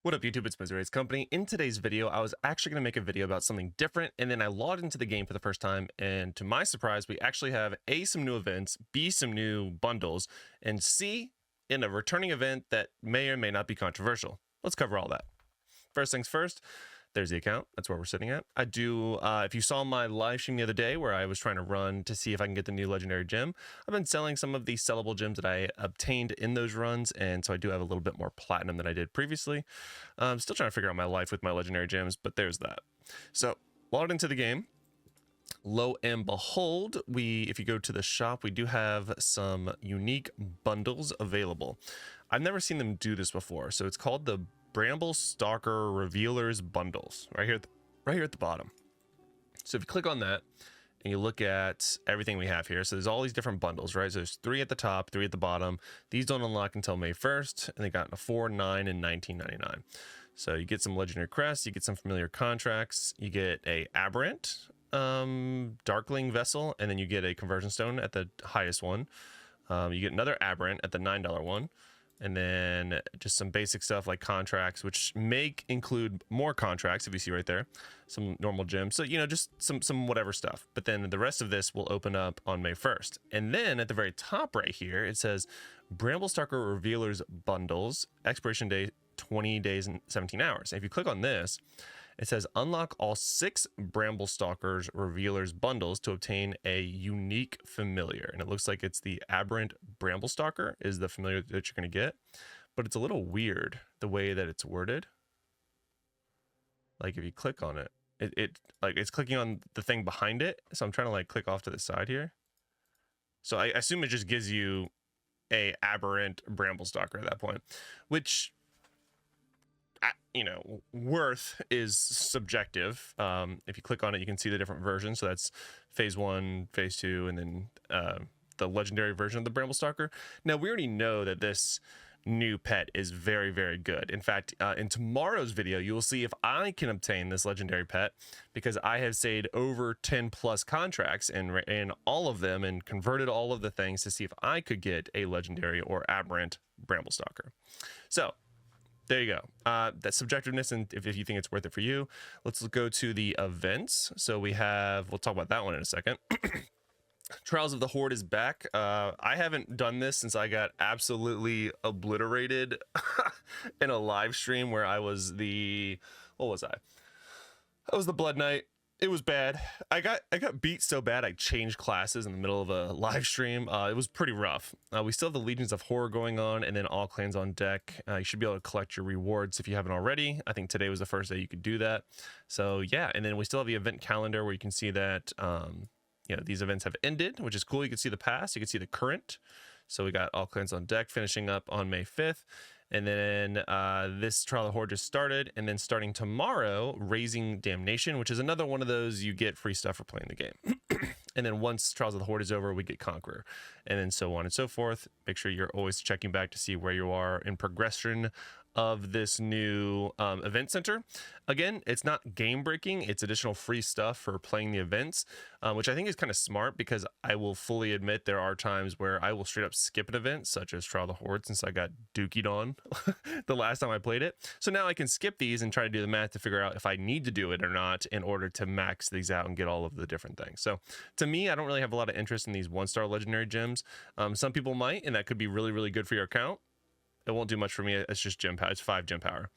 What up YouTube, it's Misery's Company. In today's video, I was actually going to make a video about something different, and then I logged into the game for the first time, and to my surprise, we actually have A, some new events, B, some new bundles, and C, in a returning event that may or may not be controversial. Let's cover all that. First things first, there's the account. That's where we're sitting at. I do, if you saw my live stream the other day where I was trying to run to see if I can get the new legendary gem, I've been selling some of the sellable gems that I obtained in those runs, and so I do have a little bit more platinum than I did previously. I'm still trying to figure out my life with my legendary gems, but there's that. So, logged into the game. Lo and behold, if you go to the shop, we do have some unique bundles available. I've never seen them do this before, so it's called the Bramble Stalker Revealers Bundles, right here at the bottom. So if you click on that and you look at everything we have here, so there's all these different bundles, right? So there's 3 at the top, 3 at the bottom. These don't unlock until May 1st, and they got a 4, 9, and 19.99. So you get some legendary crests, you get some familiar contracts, you get a aberrant darkling vessel, and then you get a conversion stone at the highest one. You get another aberrant at the $9 one. And then just some basic stuff like contracts, which may include more contracts, if you see right there, some normal gems. So, you know, just some whatever stuff. But then the rest of this will open up on May 1st. And then at the very top right here, it says Bramble Stalker Revealers Bundles, expiration date 20 days and 17 hours. And if you click on this, it says unlock all 6 Bramble Stalkers Revealers bundles to obtain a unique familiar. And it looks like it's the Aberrant Bramble Stalker is the familiar that you're going to get. But it's a little weird the way that it's worded. Like if you click on it, like it's clicking on the thing behind it. So I'm trying to like click off to the side here. So I assume it just gives you a Aberrant Bramble Stalker at that point, which, you know, worth is subjective. If you click on it, you can see the different versions. So that's phase 1, phase 2, and then the legendary version of the Bramble Stalker. Now, we already know that this new pet is very, very good. In fact, in tomorrow's video, you will see if I can obtain this legendary pet, because I have saved over 10 plus contracts and all of them and converted all of the things to see if I could get a legendary or aberrant Bramble Stalker. So there you go. That's subjectiveness, and if you think it's worth it for you. Let's go to the events. So we'll talk about that one in a second. Trials of the Horde is back. I haven't done this since I got absolutely obliterated in a live stream where I was what was I? I was the Blood Knight. It was bad. I got beat so bad I changed classes in the middle of a live stream. It was pretty rough. We still have the Legions of Horror going on, and then all clans on deck. You should be able to collect your rewards if you haven't already. I think today was the first day you could do that. So yeah, and then we still have the event calendar where you can see that you know, these events have ended, which is cool. You can see the past, you can see the current. So we got all clans on deck finishing up on May 5th. And then this Trial of the Horde just started. And then starting tomorrow, Raising Damnation, which is another one of those you get free stuff for playing the game. And then once Trials of the Horde is over, we get Conqueror. And then so on and so forth. Make sure you're always checking back to see where you are in progression of this new event center. Again, it's not game breaking, it's additional free stuff for playing the events, which I think is kind of smart, because I will fully admit there are times where I will straight up skip an event, such as Trial of the Horde, since I got dookied on the last time I played it. So now I can skip these and try to do the math to figure out if I need to do it or not in order to max these out and get all of the different things. So to me, I don't really have a lot of interest in these 1-star legendary gems. Some people might, and that could be really, really good for your account. It won't do much for me. It's just gem power. It's 5 gem power.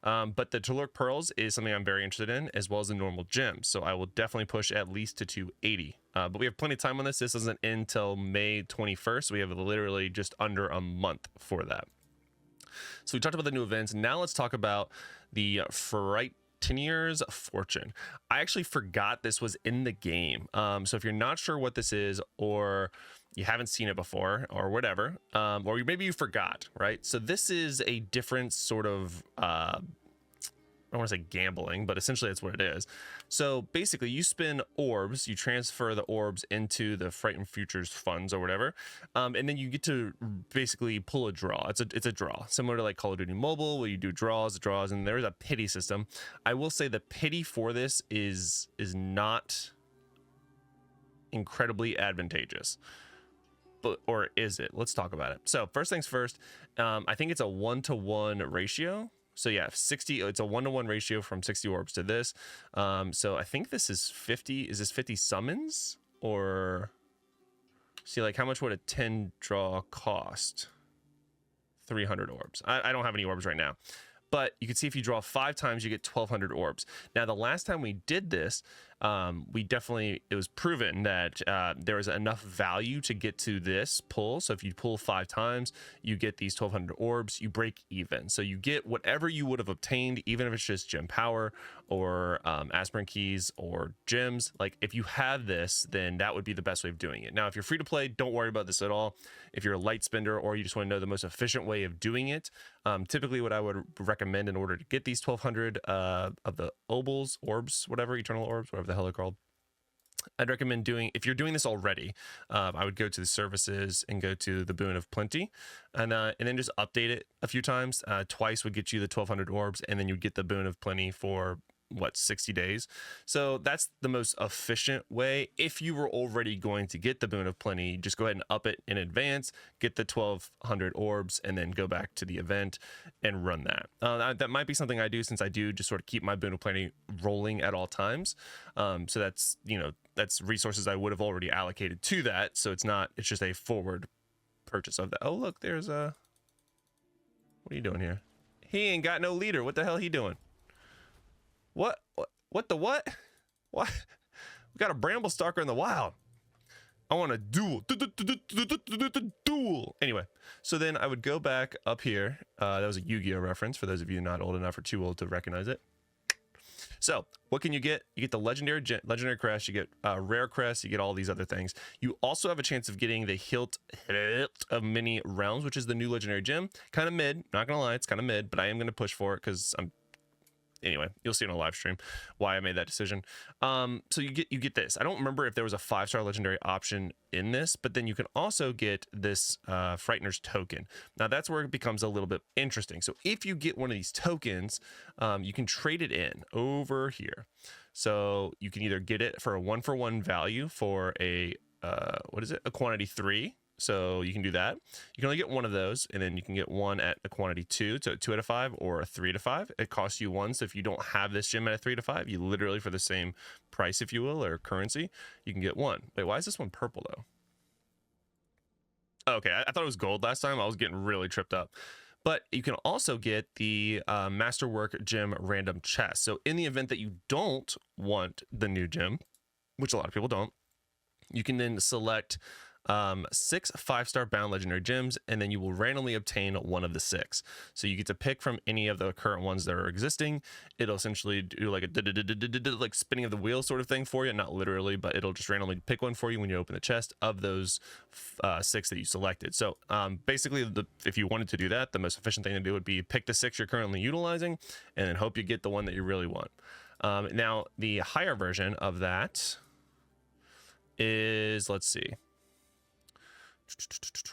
But the Tulurk Pearls is something I'm very interested in, as well as the normal gems. So I will definitely push at least to 280. But we have plenty of time on this. This doesn't end until May 21st. So we have literally just under a month for that. So we talked about the new events. Now let's talk about the Frightenier's Fortune. I actually forgot this was in the game. So if you're not sure what this is, or you haven't seen it before, or whatever, or maybe you forgot, right? So this is a different sort of, I don't want to say gambling, but essentially that's what it is. So basically you spin orbs, you transfer the orbs into the Frightened Futures funds or whatever, and then you get to basically pull a draw. It's a draw, similar to like Call of Duty Mobile, where you do draws, and there's a pity system. I will say the pity for this is not incredibly advantageous. Or is it? Let's talk about it. So first things first, I think it's a 1-to-1 ratio. So yeah, 60, it's a 1-to-1 ratio from 60 orbs to this. So I think this is 50. Is this 50 summons? Or see, like, how much would a 10 draw cost? 300 orbs. I don't have any orbs right now. But you can see if you draw 5 times, you get 1,200 orbs. Now, the last time we did this, it was proven that there was enough value to get to this pull. So if you pull 5 times, you get these 1,200 orbs, you break even. So you get whatever you would have obtained, even if it's just gem power or aspirin keys or gems. Like, if you have this, then that would be the best way of doing it. Now, if you're free to play, don't worry about this at all. If you're a light spender or you just want to know the most efficient way of doing it, typically what I would recommend in order to get these 1,200 of the orbs, whatever, eternal orbs, whatever the hell they're called, I'd recommend doing, if you're doing this already, I would go to the services and go to the Boon of Plenty, and then just update it a few times. Twice would get you the 1,200 orbs, and then you'd get the Boon of Plenty for 60 days. So that's the most efficient way. If you were already going to get the Boon of Plenty, just go ahead and up it in advance, get the 1,200 orbs, and then go back to the event and run that. That might be something I do, since I do just sort of keep my Boon of Plenty rolling at all times. So that's, that's resources I would have already allocated to that. So it's just a forward purchase of that. Oh, look, there's what are you doing here? He ain't got no leader. What the hell he doing? What the what? What? We got a bramble stalker in the wild. I want a duel. Duel. Anyway, so then I would go back up here. That was a Yu-Gi-Oh reference for those of you not old enough or too old to recognize it. So what can you get? You get the legendary crest, you get rare crest, you get all these other things. You also have a chance of getting the hilt of many realms, which is the new legendary gem. Kind of mid, not gonna lie, it's kind of mid, but I am gonna push for it because anyway, you'll see in a live stream why I made that decision. So you get this. I don't remember if there was a 5-star legendary option in this, but then you can also get this Frightener's token. Now that's where it becomes a little bit interesting. So if you get one of these tokens, you can trade it in over here. So you can either get it for a 1-for-1 value for a a quantity 3. So you can do that. You can only get one of those, and then you can get one at a quantity 2, so 2 out of 5, or a 3 out of 5. It costs you 1, so if you don't have this gem at a 3 out of 5, you literally, for the same price, if you will, or currency, you can get 1. Wait, why is this one purple, though? Oh, okay, I thought it was gold last time. I was getting really tripped up. But you can also get the Masterwork Gem Random Chest. So in the event that you don't want the new gem, which a lot of people don't, you can then select 6 5-star bound legendary gems, and then you will randomly obtain one of the 6. So you get to pick from any of the current ones that are existing. It'll essentially do like a like spinning of the wheel sort of thing for you, not literally, but it'll just randomly pick one for you when you open the chest of those 6 that you selected. So basically, if you wanted to do that, the most efficient thing to do would be pick the 6 you're currently utilizing, and then hope you get the one that you really want. Now the higher version of that is, let's see,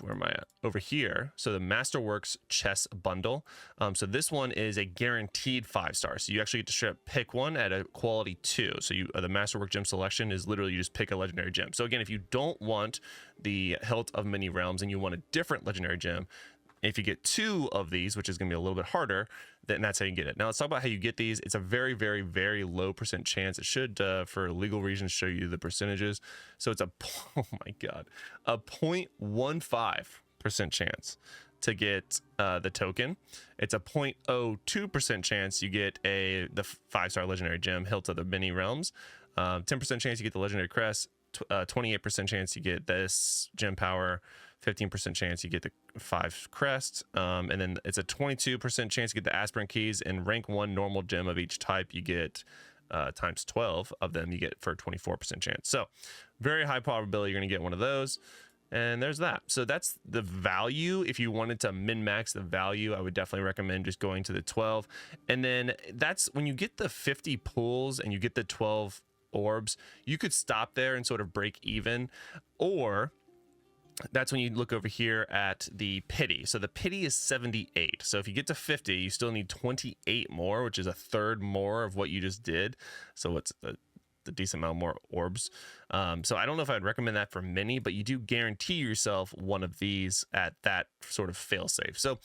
where am I at? Over here. So the Masterworks chess bundle. So this one is a guaranteed 5-star. So you actually get to pick one at a quality 2. So the Masterwork gem selection is literally you just pick a legendary gem. So again, if you don't want the Hilt of Many Realms and you want a different legendary gem, if you get 2 of these, which is going to be a little bit harder, then that's how you get it. Now let's talk about how you get these. It's a very, very, very low % chance. It should, for legal reasons, show you the percentages. So it's oh my God, a 0.15% chance to get the token. It's a 0.02% chance you get the 5-star legendary gem, Hilt of the Many Realms. 10% chance you get the legendary crest. 28% chance you get this gem power. 15% chance you get the 5 crests, and then it's a 22% chance you get the aspirin keys, and rank 1 normal gem of each type you get times 12 of them you get for a 24% chance. So very high probability you're going to get one of those, and there's that. So that's the value. If you wanted to min-max the value, I would definitely recommend just going to the 12, and then that's when you get the 50 pulls and you get the 12 orbs, you could stop there and sort of break even, or that's when you look over here at the pity. So the pity is 78. So if you get to 50, you still need 28 more, which is a third more of what you just did. So it's a decent amount more orbs. So I don't know if I'd recommend that for many, but you do guarantee yourself one of these at that sort of fail safe. So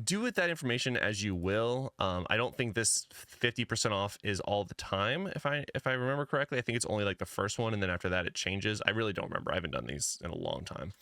do with that information as you will. I don't think this 50% off is all the time. If I remember correctly, I think it's only like the first one, and then after that it changes. I really don't remember. I haven't done these in a long time.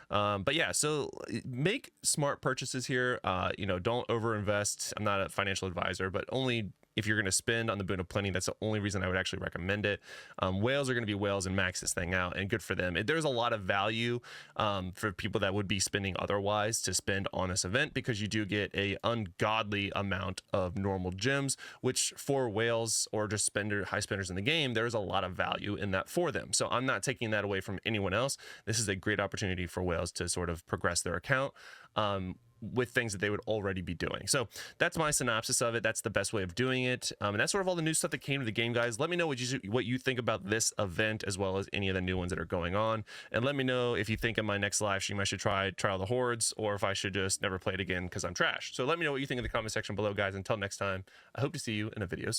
But yeah, so make smart purchases here. Don't overinvest. I'm not a financial advisor, but only if you're going to spend on the Boon of Plenty. That's the only reason I would actually recommend it. Whales are going to be whales and max this thing out, and good for them. There's a lot of value for people that would be spending otherwise to spend on this event, because you do get a ungodly amount of normal gems, which for whales or just high spenders in the game, there's a lot of value in that for them. So I'm not taking that away from anyone else. This is a great opportunity for whales to sort of progress their account with things that they would already be doing. So that's my synopsis of it. That's the best way of doing it. And that's sort of all the new stuff that came to the game, guys. Let me know what you think about this event, as well as any of the new ones that are going on. And let me know if you think in my next live stream I should try Trial of the Hordes, or if I should just never play it again because I'm trash. So let me know what you think in the comment section below, guys. Until next time, I hope to see you in a video soon.